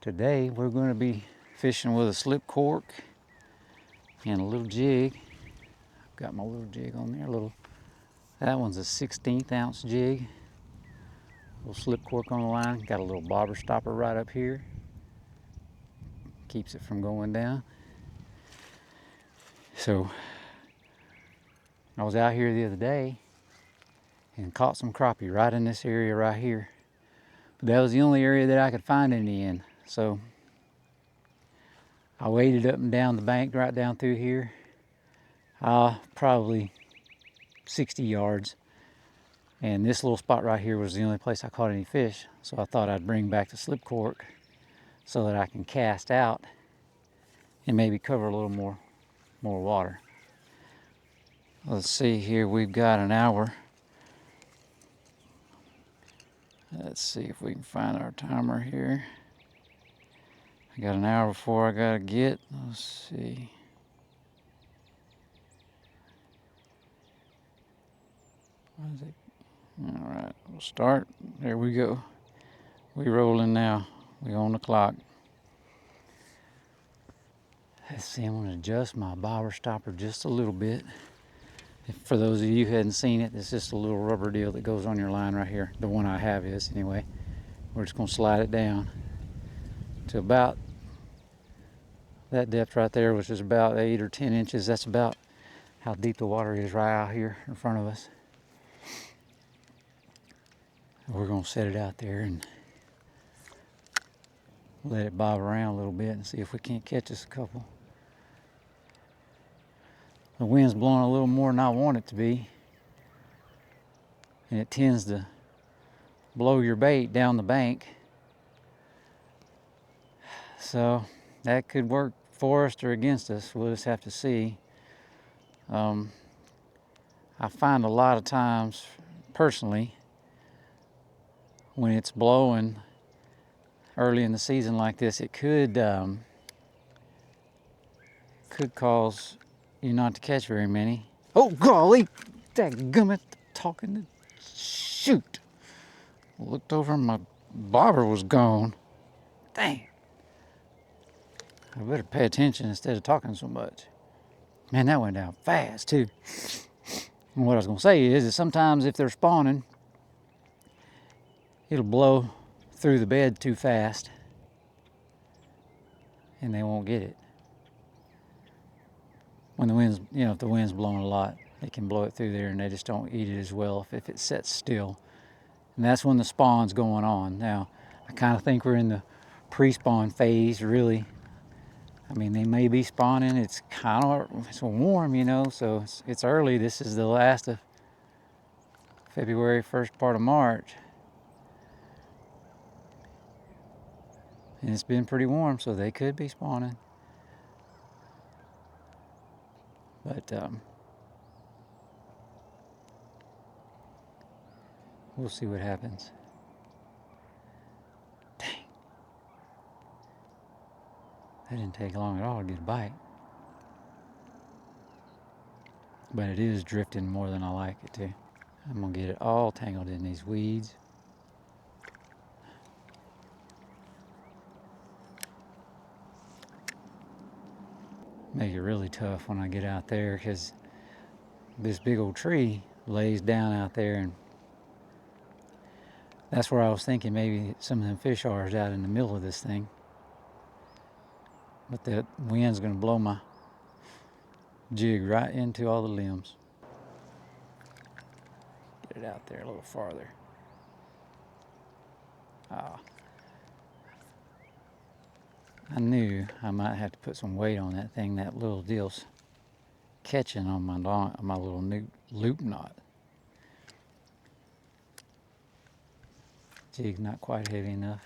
Today we're going to be fishing with a slip cork and a little jig. I've got my little jig on there. That one's a 1/16 ounce jig. Little slip cork on the line. Got a little bobber stopper right up here. Keeps it from going down. So I was out here the other day and caught some crappie right in this area right here. But that was the only area that I could find any in. So I waded up and down the bank right down through here. Probably 60 yards. And this little spot right here was the only place I caught any fish. So I thought I'd bring back the slip cork so that I can cast out and maybe cover a little more water. Let's see here, we've got an hour. Let's see if we can find our timer here. I got an hour before I gotta get. Let's see. What is it? All right, we'll start. There we go. We rolling now. We on the clock. Let's see, I'm gonna adjust my bobber stopper just a little bit. For those of you who hadn't seen it, it's just a little rubber deal that goes on your line right here. The one I have is, anyway. We're just gonna slide it down to about that depth right there, which is about 8 or 10 inches. That's about how deep the water is right out here in front of us. We're gonna set it out there and let it bob around a little bit and see if we can't catch us a couple. The wind's blowing a little more than I want it to be, and it tends to blow your bait down the bank. So that could work for us or against us. We'll just have to see. I find a lot of times, personally, when it's blowing early in the season like this, it could cause you not to catch very many. Oh golly, dadgummit, talking to shoot. Looked over and my bobber was gone. Dang. I better pay attention instead of talking so much. Man, that went down fast too. And what I was gonna say is that sometimes if they're spawning, it'll blow through the bed too fast and they won't get it. When the wind's, if the wind's blowing a lot, they can blow it through there and they just don't eat it as well if it sets still. And that's when the spawn's going on. Now, I kind of think we're in the pre-spawn phase, really. I mean, they may be spawning. It's warm, so it's early. This is the last of February, first part of March. And it's been pretty warm, so they could be spawning. But we'll see what happens. Dang. That didn't take long at all to get a bite. But it is drifting more than I like it to. I'm gonna get it all tangled in these weeds. Make it really tough when I get out there because this big old tree lays down out there, and that's where I was thinking maybe some of them fish are is out in the middle of this thing. But the wind's gonna blow my jig right into all the limbs. Get it out there a little farther. I knew I might have to put some weight on that thing. That little deal's catching on my little new loop knot. Jig's not quite heavy enough.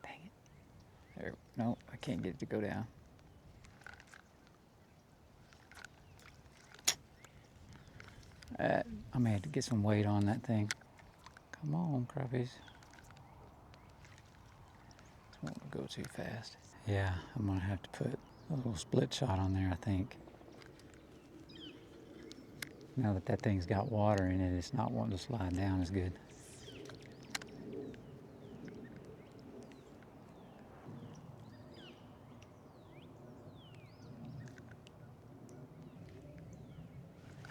Dang it. There, no, I can't get it to go down. I may have to get some weight on that thing. Come on, crappies. It won't go too fast. Yeah, I'm gonna have to put a little split shot on there, I think. Now that thing's got water in it, it's not wanting to slide down as good.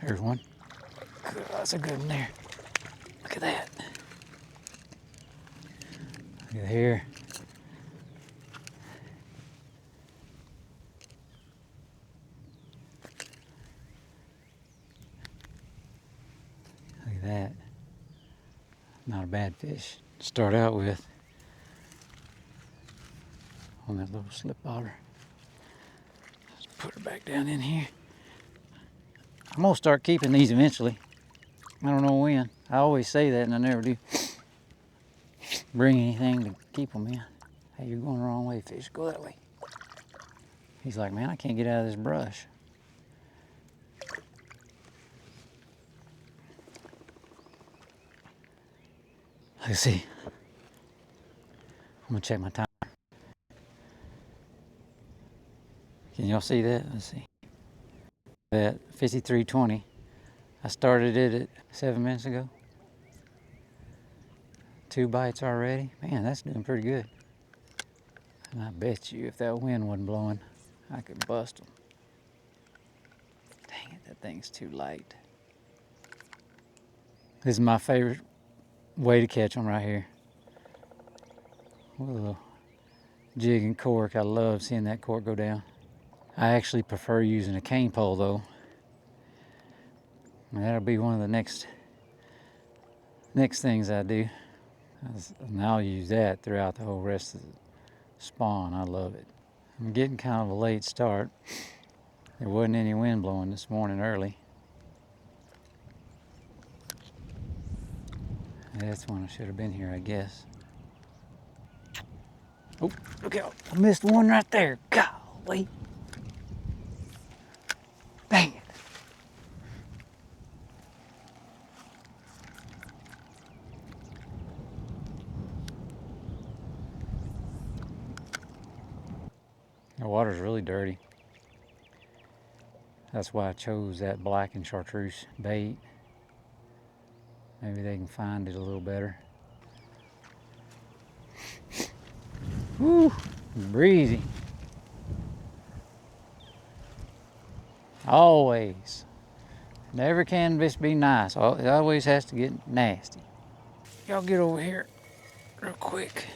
There's one. Good, that's a good one there. Look at that. Look at here. Look at that. Not a bad fish to start out with on that little slip bobber. Let's put her back down in here. I'm gonna start keeping these eventually. I don't know when. I always say that and I never do bring anything to keep them in. Hey, you're going the wrong way, fish. Go that way. He's like, man, I can't get out of this brush. Let's see. I'm gonna check my time. Can y'all see that? Let's see. At 53:20. I started it at 7 minutes ago. 2 bites already. Man, that's doing pretty good. And I bet you if that wind wasn't blowing, I could bust them. Dang it, that thing's too light. This is my favorite way to catch them right here. With a little jig and cork. I love seeing that cork go down. I actually prefer using a cane pole though. And that'll be one of the next things I do. And I'll use that throughout the whole rest of the spawn. I love it. I'm getting kind of a late start. There wasn't any wind blowing this morning early. That's when I should have been here, I guess. Oh, look out. I missed one right there. Golly. Dang it. The water's really dirty. That's why I chose that black and chartreuse bait. Maybe they can find it a little better. Woo, breezy. Always. Never can just be nice. It always has to get nasty. Y'all get over here real quick.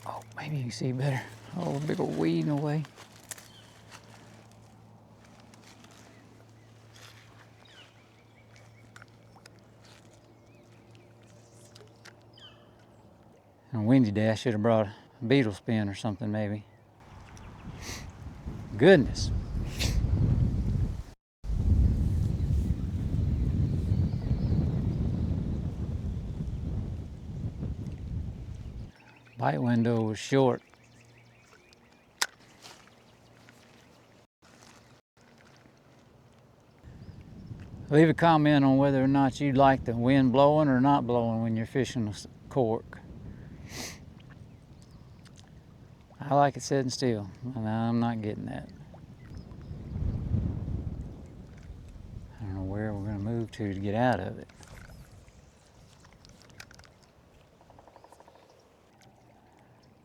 Oh, maybe you can see better. Oh, a big old weed in the way. On a windy day, I should have brought a beetle spin or something, maybe. Goodness. Bite window was short. Leave a comment on whether or not you like the wind blowing or not blowing when you're fishing a cork. I like it sitting still, and I'm not getting that. I don't know where we're going to move to get out of it.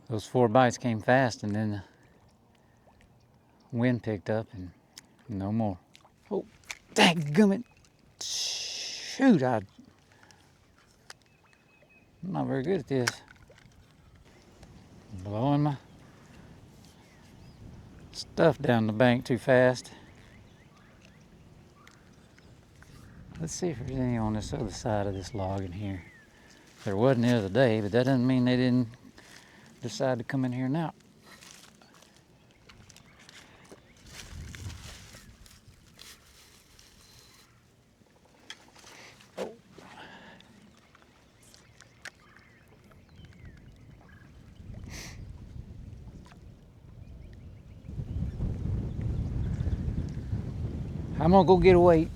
Those 4 bites came fast, and then the wind picked up, and no more. Oh, dadgummit. Shoot, I'm not very good at this. Blowing my stuff down the bank too fast. Let's see if there's any on this other side of this log in here. There wasn't the other day, but that doesn't mean they didn't decide to come in here now. Oh. I'm gonna go get a weight.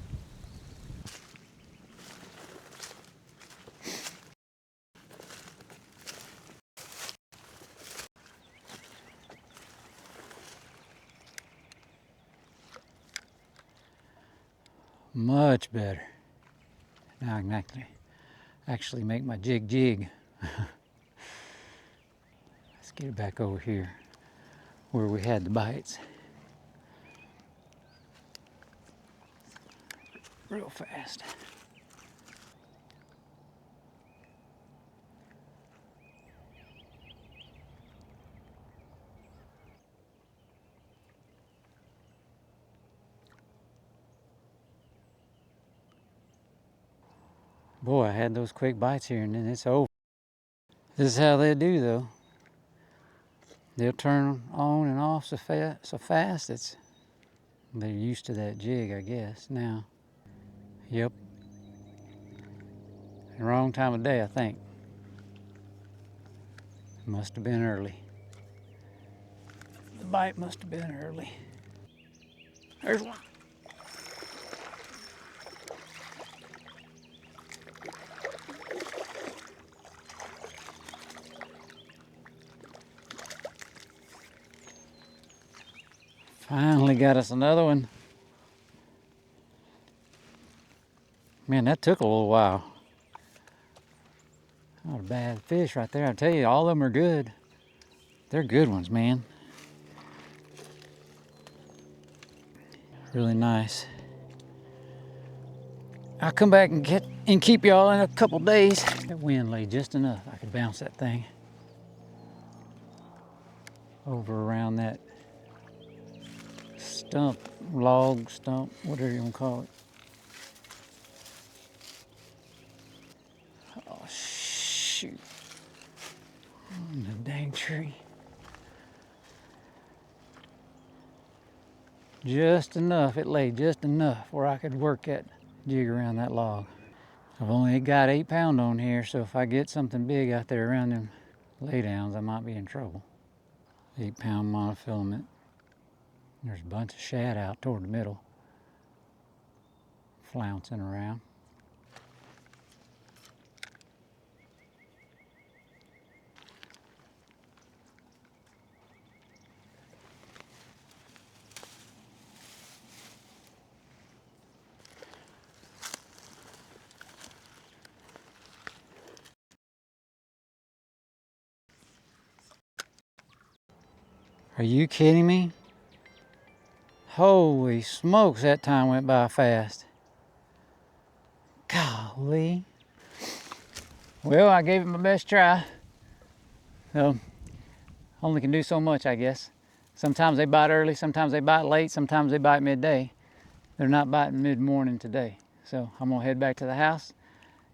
Much better. Now I can actually make my jig. Let's get it back over here. where we had the bites. Real fast. Boy, I had those quick bites here and then it's over. This is how they do though. They'll turn on and off so fast. They're used to that jig, I guess, now. Yep. Wrong time of day, I think. Must have been early. The bite must have been early. There's one. Finally got us another one. Man, that took a little while. Not a bad fish right there. I tell you, all of them are good. They're good ones, man. Really nice. I'll come back and keep y'all in a couple days. That wind laid just enough. I could bounce that thing over around that stump, log stump, whatever you want to call it. Oh, shoot. On the dang tree. Just enough, it laid just enough where I could work that jig around that log. I've only got 8 pound on here, so if I get something big out there around them laydowns, I might be in trouble. 8 pound monofilament. There's a bunch of shad out toward the middle, flouncing around. Are you kidding me? Holy smokes, that time went by fast. Golly. Well, I gave it my best try. So, only can do so much, I guess. Sometimes they bite early, sometimes they bite late, sometimes they bite midday. They're not biting mid-morning today. So I'm gonna head back to the house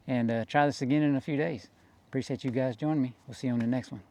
and try this again in a few days. Appreciate you guys joining me. We'll see you on the next one.